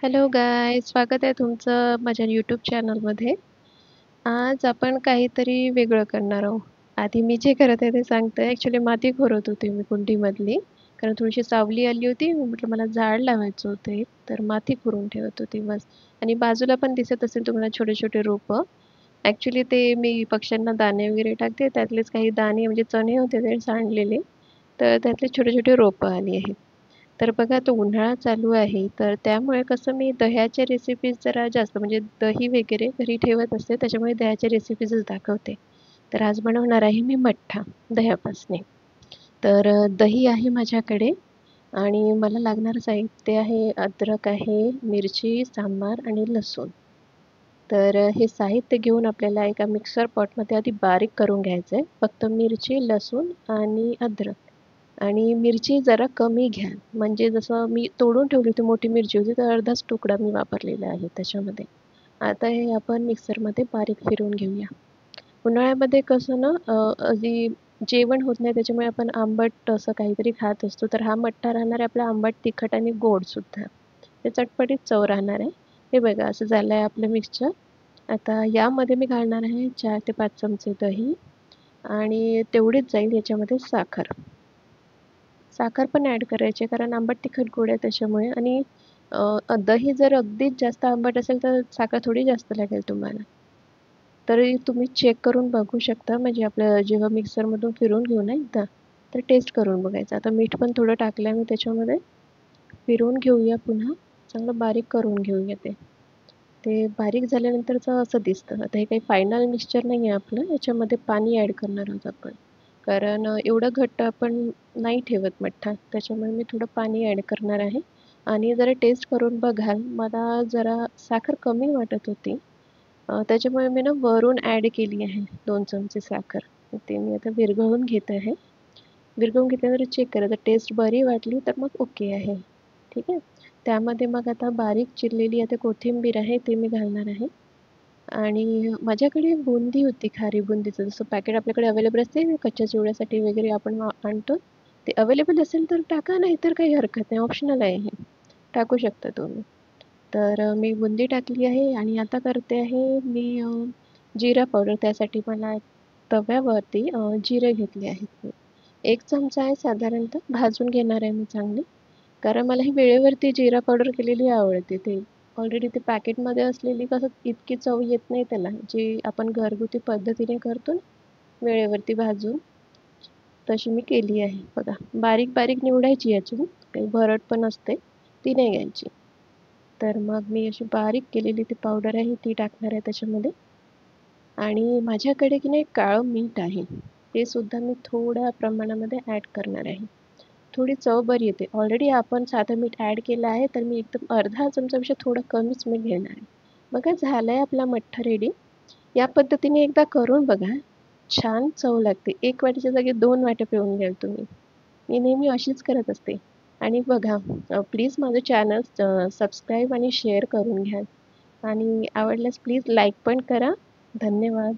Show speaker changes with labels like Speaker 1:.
Speaker 1: Hello guys, स्वागत आहे तुमचं माझ्या यूट्यूब चॅनलमध्ये. आज आपण काहीतरी वेगळं करणार आहोत. आधी मी जे करत आहे ते सांगते. ॲक्च्युली माती खोरत होते मी कुंडीमधली, कारण थोडीशी सावली आली होती. मी म्हटलं मला झाड लावायचं होतं एक, तर माती खोरून ठेवत होती बस. आणि बाजूला पण दिसत असेल तुम्हाला छोटे छोटे रोपं. ॲक्च्युली ते मी पक्ष्यांना दाणे वगैरे टाकते, त्यातलेच काही दाणे म्हणजे चणे होते ते सांडलेले, तर त्यातले छोटे छोटे रोपं आली आहेत. तर बघा तो उन्हाळा चालू आहे, तर त्यामुळे कसं मी दह्याच्या रेसिपीज जरा जास्त म्हणजे दही वगैरे घरी ठेवत असते, त्याच्यामुळे दह्याच्या रेसिपीजच दाखवते. तर आज बनवणार आहे मी मठ्ठा दह्यापासने. तर दही आहे माझ्याकडे आणि मला लागणारं साहित्य आहे अद्रक आहे, मिरची, सांबार आणि लसूण. तर हे साहित्य घेऊन आपल्याला एका मिक्सर पॉटमध्ये आधी बारीक करून घ्यायचं आहे. फक्त मिरची, लसूण आणि अद्रक. आणि मिरची जरा कमी घ्या. म्हणजे जसं मी तोडून ठेवली होती मोठी मिरची होती, तर अर्धाच तुकडा मी वापरलेला आहे त्याच्यामध्ये. आता हे आपण मिक्सरमध्ये बारीक फिरवून घेऊया. उन्हाळ्यामध्ये कसं ना आधी जेवण होत नाही त्याच्यामुळे आपण आंबट असं काहीतरी खात असतो. तर हा मठ्ठा राहणार आहे आपला आंबट, तिखट आणि गोडसुद्धा. ते चटपटीत चव राहणार आहे. हे बघा असं झालं आहे आपलं मिक्सचर. आता यामध्ये मी घालणार आहे 4 ते 5 चमचे दही आणि तेवढीच जाईल याच्यामध्ये साखर. साखर पण ॲड करायची कारण आंबट, तिखट, गोड आहे त्याच्यामुळे आणि दही जर अगदीच जास्त आंबट असेल तर साखर थोडी जास्त लागेल तुम्हाला. तरी तुम्ही चेक करून बघू शकता म्हणजे आपलं जेव्हा मिक्सरमधून फिरवून घेऊ ना एकदा, तर टेस्ट करून बघायचं. आता मीठ पण थोडं टाकलं आहे मी त्याच्यामध्ये. फिरवून घेऊया पुन्हा. चांगलं बारीक करून घेऊया ते. ते बारीक झाल्यानंतरचं असं दिसतं. आता हे काही फायनल मिक्सचर नाही आहे आपलं. याच्यामध्ये पाणी ॲड करणार आहोत आपण. कारण एवढं घट्ट आपण नाही ठेवत मठ्ठा. त्याच्यामुळे मी थोडं पाणी ॲड करणार आहे. आणि जरा टेस्ट करून बघाल. मला जरा साखर कमी वाटत होती. त्याच्यामुळे मी ना वरून ॲड केली आहे 2 चमचे साखर. ते मी आता विरघळून घेत आहे. विरघळून घेतल्यावर चेक करायचं. टेस्ट बरी वाटली तर मग ओके आहे. ठीक आहे. त्यामध्ये मग आता बारीक चिरलेली आता कोथिंबीर आहे ते मी घालणार आहे. आणि माझ्याकडे बुंदी होती खारी बुंदीचं जसं पॅकेट आपल्याकडे अवेलेबल असते ना कच्च्या चिवड्यासाठी वगैरे आपण आणतो. ते अवेलेबल असेल तर टाका नाहीतर काही हरकत नाही ऑप्शनल आहे हे. टाकू शकता तुम्ही. तर मी बुंदी टाकली आहे आणि आता करते आहे मी जिरा पावडर त्यासाठी मला तव्यावरती जिरे घेतले आहेत मी. 1 चमचा आहे साधारणतः भाजून घेणार आहे मी चांगली. कारण मला ही वेळेवरती जिरा पावडर केलेली आवडते. ते ऑलरेडी ते पॅकेटमध्ये असलेली कसं इतकी चव येत नाही त्याला, जी आपण घरगुती पद्धतीने करतो ना, वेळेवरती भाजून, तशी मी केली आहे बघा. बारीक-बारीक निवडायची याची, काही भरड पण असते, ती नाही घ्यायची. तर मग मी अशी बारीक केलेली ती पावडर आहे ती टाकणार आहे त्याच्यामध्ये. आणि माझ्याकडे की नाही काळं मीठ आहे. ते सुद्धा मी थोड्या प्रमाणामध्ये ॲड करणार आहे. थोडी चव बरी येते. ऑलरेडी आपण साधं मीठ ॲड केलं आहे, तर मी एकदम अर्धा चमचापेक्षा थोडं कमीच मीठ घेणार आहे. बघा झालंय आपला मठ्ठा रेडी. या पद्धतीने एकदा करून बघा. छान चव लागते. 1 वाटीच्या जागी 2 वाट्या पिऊन घ्याल तुम्ही. मी नेहमी अशीच करत असते. आणि बघा प्लीज माझं चॅनल सबस्क्राईब आणि शेअर करून घ्या. आणि आवडल्यास प्लीज लाईक पण करा. धन्यवाद.